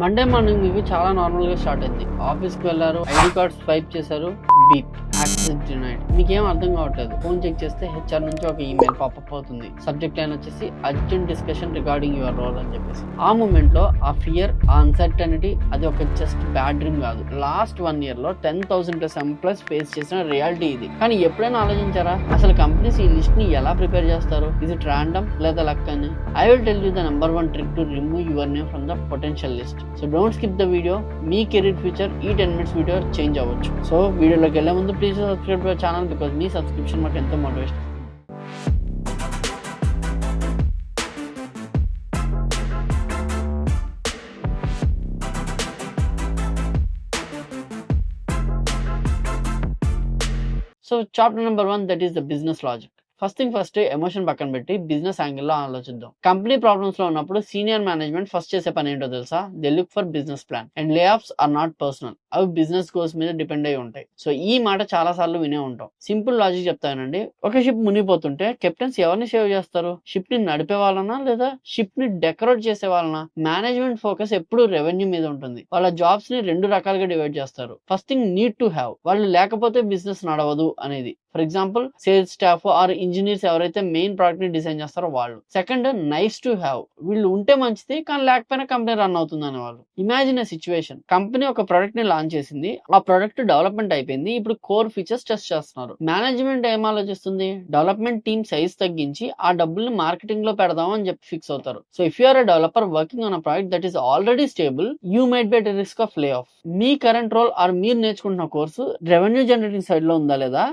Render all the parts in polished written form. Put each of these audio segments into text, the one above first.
Monday morning మీకు చాలా normal గా స్టార్ట్ అయింది. ఆఫీస్ కి వెళ్ళారు, ఐడి కార్డ్ స్వైప్ చేశారు, బీప్ యాక్సెస్ డినైడ్. మీకేం అర్థం కావట్లేదు. ఫోన్ చెక్ చేస్తే హెచ్ఆర్ నుంచి ఒక ఈమెయిల్ పాపప్ అవుతుంది. సబ్జెక్ట్ లైన్ వచ్చేసి urgent discussion regarding your role అని చెప్పేసి. ఆ మూమెంట్ లో ఆ ఫియర్, ఆ అన్సర్టనిటీ అది ఒక జస్ట్ బ్యాడ్ డ్రీమ్ కాదు. లాస్ట్ 1 year లో 10,000+ ఎంప్లాయ్స్ ఫేస్ చేసిన రియాలిటీ ఇది. కానీ ఎప్పుడైనా ఆలోచించారా అసలు కంపెనీస్ ఈ లిస్ట్ ని ఎలా ప్రిపేర్ చేస్తారు? ఇది రాండమ్ లేదా లక్ అని? I will tell you the number 1 trick to remove your name from the potential list. So don't skip the video. Me career future ఈ 10 minutes వీడియో చేంజ్ అవ్వచ్చు. So వీడియోలోకి వెళ్ళే ముందు please subscribe to channel because me subscription మాకు ఎంతో motivation. So chapter number 1 that is the business logic. First thing first emotion పక్కన పెట్టి business యాంగిల్లో ఆలోచిద్దాం. కంపెనీ ప్రాబ్లమ్స్ లో ఉన్నప్పుడు సీనియర్ మేనేజ్మెంట్ ఫస్ట్ చేసే పని ఏంటో తెలుసా? They look for business plan and లే ఆఫ్స్ ఆర్ నాట్ పర్సనల్. అవి బిజినెస్ గోల్స్ మీద డిపెండ్ అయి ఉంటాయి. సో ఈ మాట చాలా సార్లు వినే ఉంటాం. సింపుల్ లాజిక్ చెప్తానండి. ఒక షిప్ మునిగిపోతుంటే కెప్టెన్స్ ఎవరిని సేవ్ చేస్తారు? షిప్ ని నడిపే వాళ్ళనా లేదా షిప్ ని డెకరేట్ చేసే వాళ్ళనా? మేనేజ్మెంట్ ఫోకస్ ఎప్పుడు రెవెన్యూ మీద ఉంటుంది. వాళ్ళ జాబ్స్ ని 2 రకాలుగా డివైడ్ చేస్తారు. First thing need to have, వాళ్ళు లేకపోతే బిజినెస్ నడవదు అనేది. For example sales staff or engineers ఎవరైతే మెయిన్ ప్రోడక్ట్ ని డిజైన్ చేస్తారో వాళ్ళు. సెకండ్ నైస్ టు హ్యావ్, వీళ్ళు ఉంటే మంచిది కానీ లేకపోయినా కంపెనీ రన్ అవుతుంది అనే వాళ్ళు. ఇమాజిన్ ఎ సిచ్యువేషన్, కంపెనీ ఒక ప్రోడక్ట్ ని లాంచ్ చేసింది, ఆ ప్రోడక్ట్ డెవలప్మెంట్ అయిపోయింది, ఇప్పుడు కోర్ ఫీచర్స్ టెస్ట్ చేస్తున్నారు. మేనేజ్మెంట్ ఏం ఆలోచిస్తుంది? డెవలప్మెంట్ టీమ్ సైజ్ తగ్గించి ఆ డబ్బుల్ని మార్కెటింగ్ లో పెడదాం అని చెప్పి ఫిక్స్ అవుతారు. So if you are a developer working on a project that is already stable, you might be at risk of lay off. మీ కరెంట్ రోల్ ఆర్ మీరు నేర్చుకుంటున్న కోర్సు రెవెన్యూ జనరేటింగ్ సైడ్ లో ఉందా లేదా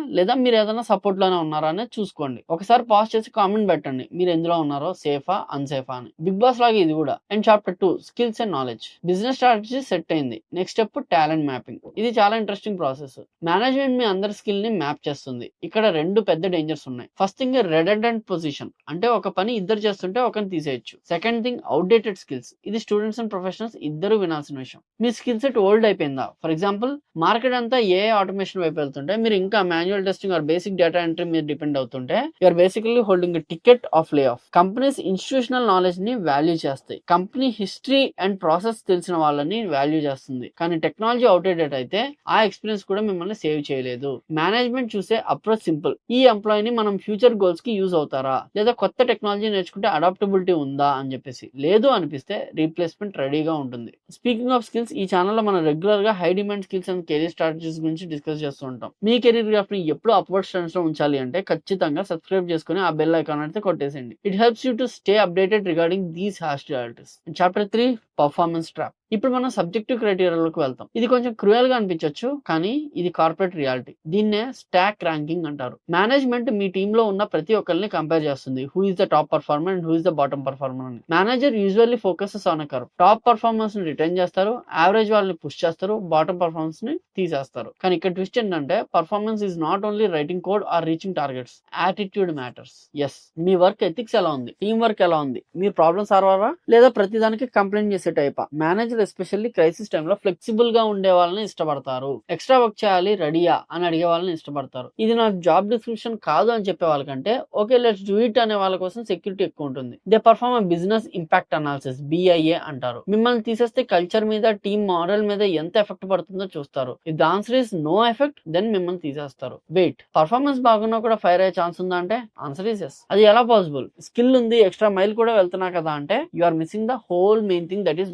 మీరు ఏదైనా సపోర్ట్ లోనే ఉన్నారా అనేది చూసుకోండి. ఒకసారి పాజ్ చేసి కామెంట్ పెట్టండి మీరు ఎందులో ఉన్నారో, సేఫా అన్సేఫా అని. బిగ్ బాస్ లాగా ఇది కూడా. And chapter 2 skills and knowledge. Business strategy set అయింది. Next step talent mapping. ఇది చాలా ఇంట్రెస్టింగ్ ప్రాసెస్. మేనేజ్మెంట్ మీ అందరి స్కిల్ ని మ్యాప్ చేస్తుంది. ఇక్కడ 2 పెద్ద డేంజర్స్ ఉన్నాయి. ఫస్ట్ థింగ్ రెడెండెంట్ పొజిషన్, అంటే ఒక పని ఇద్దరు చేస్తుంటే ఒకరిని తీసేయచ్చు. Second thing outdated skills. ఇది స్టూడెంట్స్ అండ్ ప్రొఫెషనల్స్ ఇద్దరు వినాల్సిన విషయం. మీ స్కిల్ సెట్ ఓల్డ్ అయిపోయిందా? ఫర్ ఎగ్జాంపుల్ మార్కెట్ అంతా ఏ ఆటోమేషన్ వైపు వెళ్తుంటే మీరు ఇంకా manual testing or basic data entry మీద డిపెండ్ అవుతుంటే you're basically holding a ticket of lay off. Companies institutional knowledge ని వాల్యూ చేస్తాయి. కంపెనీ హిస్టరీ అండ్ ప్రాసెస్ తెలిసిన వాళ్ళని వాల్యూ చేస్తుంది. కానీ టెక్నాలజీ అవుట్డేటెడ్ అయితే ఆ ఎక్స్పీరియన్స్ కూడా మిమ్మల్ని సేవ్ చేయలేదు. మేనేజ్మెంట్ చూసే అప్రోచ్ సింపుల్. ఈ ఎంప్లాయ్ ని మనం ఫ్యూచర్ గోల్స్ కి యూజ్ అవుతారా, లేదా కొత్త టెక్నాలజీ నేర్చుకుంటే అడాప్టబిలిటీ ఉందా అని చెప్పేసి. లేదు అనిపిస్తే రీప్లేస్మెంట్ రెడీగా ఉంటుంది. స్పీకింగ్ ఆఫ్ స్కిల్స్, ఈ ఛానల్లో మనం రెగ్యులర్ గా high demand skills and career strategies గురించి డిస్కస్ చేస్తూ ఉంటాం. మీ కెరీర్ గ్రాఫ్ ని ఎప్పుడు అప్వర్డ్ స్టెన్స్ లో ఉంచాలి అంటే ఖచ్చితంగా సబ్స్క్రైబ్ చేసుకుని ఆ బెల్ ఐకాన్ అయితే కొట్టేసేయండి. It helps you to stay updated regarding these harsh realities. Chapter 3 performance trap. ఇప్పుడు మనం సబ్జెక్టివ్ క్రైటీరియాలోకి వెళ్తాం. ఇది కొంచెం క్రూయల్ గా అనిపించవచ్చు కానీ ఇది కార్పొరేట్ రియాలిటీ. దీన్నే స్టాక్ ర్యాంకింగ్ అంటారు. మేనేజ్మెంట్ మీ టీమ్ లో ఉన్న ప్రతి ఒక్కరిని కంపేర్ చేస్తుంది. Who is the top performer and who is the bottom performer అని. Manager usually focuses on curve. Top performers ని రిటైన్ చేస్తారు, యావరేజ్ వాళ్ళని పుష్ చేస్తారు, బాటమ్ పర్ఫార్మన్స్ ని తీసేస్తారు. కానీ ఇక్కడ ట్విస్ట్ ఏంటంటే performance is not only writing code or reaching targets, attitude matters. Yes, మీ వర్క్ ఎథిక్స్ ఎలా ఉంది, టీమ్ వర్క్ ఎలా ఉంది, మీరు ప్రాబ్లమ్ సాల్వరా లేదా ప్రతిదానికి కంప్లైంట్ చేసే టైపా? మేనేజర్ ఎస్పెషల్లీ క్రైసిస్ టైంలో ఫ్లెక్సిబుల్ గా ఉండే వాళ్ళని ఇష్టపడతారు. ఎక్స్ట్రా వర్క్ చేయాలి రెడీయా అని అడిగే వాళ్ళని ఇష్టపడతారు. ఇది నాకు జాబ్ డిస్క్రిప్షన్ కాదు అని చెప్పే వాళ్ళకంటే ఓకే లెట్స్ డూ ఇట్ అనే వాళ్ళ కోసం సెక్యూరిటీ ఎక్కువ ఉంటుంది. They perform a business impact analysis, BIA అంటారు. మిమ్మల్ని తీసేస్తే కల్చర్ మీద, టీమ్ మోరల్ మీద ఎంత ఎఫెక్ట్ పడుతుందో చూస్తారు. If the answer is no effect then మిమ్మల్ని తీసేస్తారు. వెయిట్, పర్ఫార్మెన్స్ బాగున్నా కూడా ఫైర్ అయ్యే ఛాన్స్ ఉందా అంటే ఆన్సర్ ఇస్ ఎస్. అది ఎలా పాసిబుల్? స్కిల్ ఉంది, ఎక్స్ట్రా మైల్ కూడా వెళ్తున్నా కదా అంటే you are missing the whole main thing that is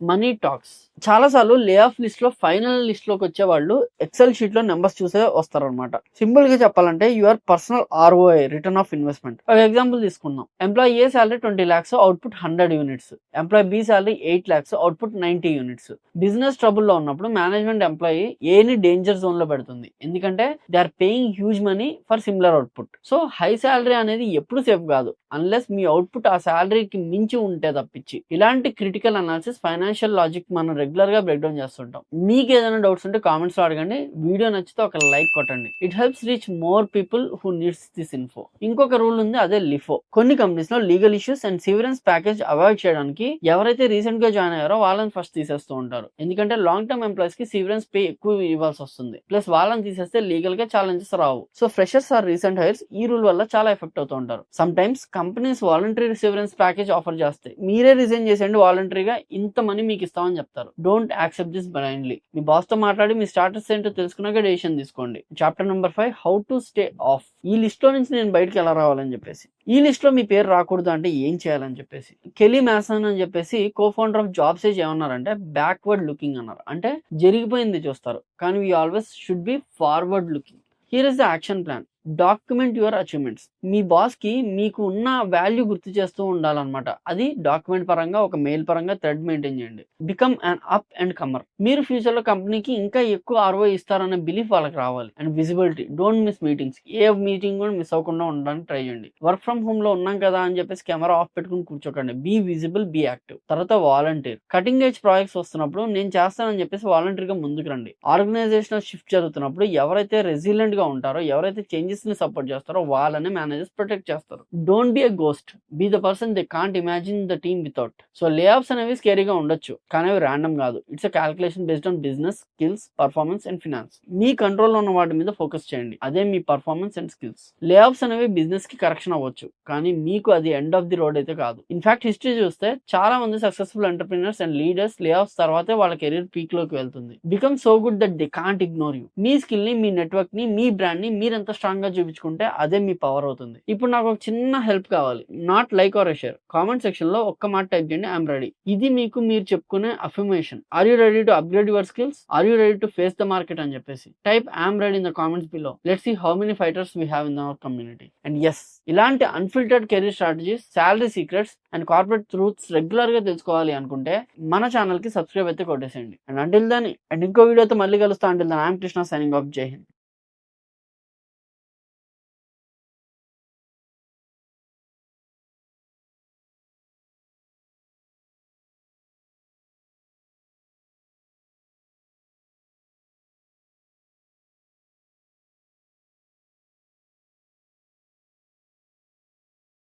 money talks. చాలా సార్లు లే ఆఫ్ లిస్ట్ లో ఫైనల్ లిస్ట్ లోకి వచ్చే వాళ్ళు ఎక్సెల్ షీట్ లో నెంబర్స్ చూసే వస్తారు అనమాట. సింపుల్ గా చెప్పాలంటే your personal ROI, return of investment. ఒక ఎగ్జాంపుల్ తీసుకుందాం. Employee A salary 20 lakhs, output 100 units. Employee B salary 8 lakhs, output 90 units. Business trouble లో ఉన్నప్పుడు మేనేజ్మెంట్ ఎంప్లాయీ ఏని డేంజర్ జోన్ లో పెడుతుంది. ఎందుకంటే they are paying huge money for similar output. So high salary అనేది ఎప్పుడు సేఫ్ కాదు అన్లెస్ మీ output ఆ సాలరీకి మించి ఉంటే తప్పించి. ఇలాంటి క్రిటికల్ అనాలిసిస్ ఫైనాన్షియల్ లాజిక్ మనం రెగ్యులర్ గా బ్రేక్ డౌన్ చేస్తుంటాం. మీకు ఏదైనా డౌట్స్ ఉంటే కామెంట్స్ లో అడగండి. వీడియో నచ్చితే ఒక లైక్ కొట్టండి. It helps reach more people who needs this info. ఇంకొక రూల్ ఉంది, అదే లిఫో. కొన్ని కంపెనీస్ లో legal issues and severance package avoid చేయడానికి ఎవరైతే రీసెంట్ గా జాయిన్ అయ్యారో వాళ్ళని ఫస్ట్ తీసేస్తూ ఉంటారు. ఎందుకంటే లాంగ్ టర్మ్ ఎంప్లాయీస్ కి సివరెన్స్ పే ఎక్కువ ఇవ్వాల్సి వస్తుంది. ప్లస్ వాళ్ళని తీసేస్తే లీగల్ గా ఛాలెంజెస్ రావు. So freshers or recent hires ఈ రూల్ వల్ల చాలా ఎఫెక్ట్ అవుతూ ఉంటారు. Sometimes companies voluntary severance package offer చేస్తాయి. మీరే రిజైన్ చేసేయండి వాలంటరీగా, ఇంత మనీ మీకు ఇస్తామని చెప్తారు. Don't accept this blindly. Me boss తో మాట్లాడి మీ స్టాటస్ ఏంటో తెలుసుకున్నాక డెసిషన్ తీసుకోండి. Chapter number 5, how to stay of. ఈ లిస్ట్ లో నుంచి నేను బయటకి ఎలా రావాలని చెప్పేసి, ఈ లిస్ట్ లో మీ పేరు రాకూడదు అంటే ఏం చేయాలని చెప్పేసి, కెలీ మ్యాసన్ అని చెప్పేసి కో ఫౌండర్ ఆఫ్ జాబ్సేజ్ ఏమన్నారంటే బ్యాక్వర్డ్ లుకింగ్ అన్నారు. అంటే జరిగిపోయింది చూస్తారు, కానీ we always should be forward looking. Here is the action plan. Document your achievements. Me boss కి మీకు ఉన్న వాల్యూ గుర్తు చేస్తూ ఉండాలన్నమాట. అది డాక్యుమెంట్ పరంగా, ఒక మెయిల్ పరంగా థ్రెడ్ మెయింటైన్ చేయండి. Become an up and comer. మీరు ఫ్యూచర్ లో కంపెనీకి ఇంకా ఎక్కువ ROI ఇస్తారనే బిలీఫ్ వాళ్ళకి రావాలి. And visibility. Don't miss meetings. ఏ మీటింగ్ కూడా మిస్ అవ్వకుండా ఉండడానికి ట్రై చేయండి. వర్క్ ఫ్రమ్ హోమ్ లో ఉన్నాం కదా అని చెప్పేసి కెమెరా ఆఫ్ పెట్టుకుని కూర్చోకండి. Be visible, be active. తర్వాత వాలంటీర్. కటింగ్ ఏజ్ ప్రాజెక్ట్స్ వస్తున్నప్పుడు నేను చేస్తానని చెప్పేసి వాలంటీర్ గా ముందుకు రండి. ఆర్గనైజేషనల్ షిఫ్ట్ జరుగుతున్నప్పుడు ఎవరైతే రెసిలియంట్ గా ఉంటారో, ఎవరైతే చేంజెస్ ని సపోర్ట్ చేస్తారో వాళ్ళని మేనేజర్స్ ప్రొటెక్ట్ చేస్తారు. Don't be a ghost. Be the person they can't imagine the team without. So lay offs అనేవి స్కేరీగా ఉండొచ్చు, కానీ అవి ర్యాండమ్ కాదు. It's a calculation based on business, skills, performance and finance. మీ కంట్రోల్ ఉన్న వాటి మీద ఫోకస్ చేయండి. అదే మీ performance and skills. Lay offs అనేవి బిజినెస్ కి కరెక్షన్ అవ్వచ్చు, కానీ మీకు అది ఎండ్ ఆఫ్ ది రోడ్ అయితే కాదు. ఇన్ఫాక్ట్ హిస్టరీ చూస్తే చాలా మంది సక్సెస్ఫుల్ ఎంటర్ప్రినర్స్ అండ్ లీడర్స్ లే ఆఫ్స్ తర్వాతే వాళ్ళ కెరీర్ పీక్ లోకి వెళ్తుంది. Become so good that they can't ignore you. Me skill ని, మీ నెట్వర్క్ ని, మీ బ్రాండ్ ని మీరు ఎంత స్ట్రాంగ్ గా చూపించుకుంటే అదే మీ పవర్ అవుతుంది. ఇప్పుడు నాకు ఒక చిన్న హెల్ప్ కావాలి. Not like or share. Comment section లో ఒక్క మాట టైప్ చేయండి, ఐఎమ్ రెడీ. ఇది మీకు మీరు చెప్పుకునే affirmation. Are you ready to upgrade your skills? Are you ready to face the market అని చెప్పేసి type I'm ready in the comments below. Let's see how many fighters we have in our community. And yes, ఇలాంటి unfiltered career strategies, salary secrets and corporate truths regular గా తెలుసుకోవాలి అనుకుంటే మన channel కి subscribe అయితే కొట్టేసేయండి. అండ్ అంటిల్ దాని and ఇంకో వీడియోతో మళ్ళీ కలుస్తా. అంటిల్ దాని ఐఎమ్ కృష్ణ సైనింగ్ ఆఫ్. జై హింద్.